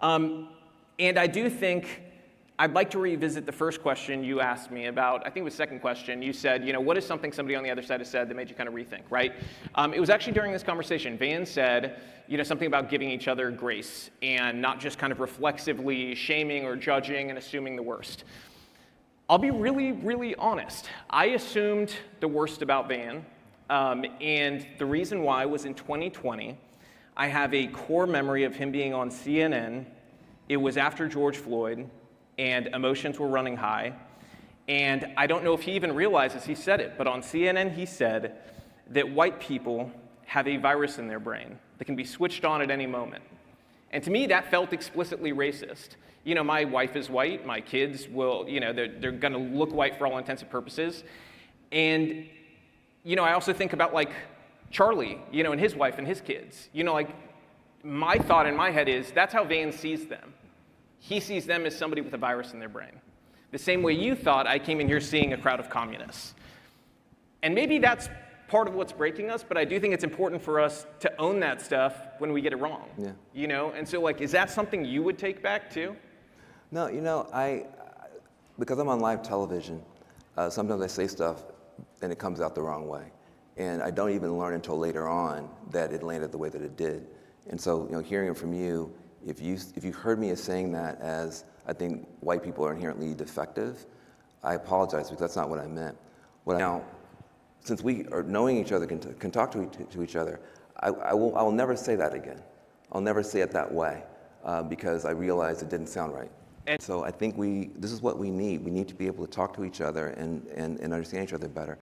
And I do think I'd like to revisit the first question you asked me about. I think it was the second question. You said, what is something somebody on the other side has said that made you kind of rethink, right? It was actually during this conversation. Van said, something about giving each other grace and not just kind of reflexively shaming or judging and assuming the worst. I'll be really, really honest. I assumed the worst about Van, and the reason why was in 2020, I have a core memory of him being on CNN. It was after George Floyd, and emotions were running high. And I don't know if he even realizes he said it, but on CNN he said that white people have a virus in their brain that can be switched on at any moment. And to me, that felt explicitly racist. My wife is white, my kids will, they're gonna look white for all intents and purposes. And, I also think about like Charlie, and his wife and his kids. My thought in my head is that's how Van sees them. He sees them as somebody with a virus in their brain. The same way you thought I came in here seeing a crowd of communists. And maybe that's part of what's breaking us, but I do think it's important for us to own that stuff when we get it wrong. Yeah. And so is that something you would take back too? No, because I'm on live television, sometimes I say stuff and it comes out the wrong way. And I don't even learn until later on that it landed the way that it did. And so, hearing it from you, if you heard me as saying that as I think white people are inherently defective, I apologize because that's not what I meant. Now, since we are knowing each other, can talk to each other, I will never say that again. I'll never say it that way because I realized it didn't sound right. And so I think this is what we need. We need to be able to talk to each other and understand each other better.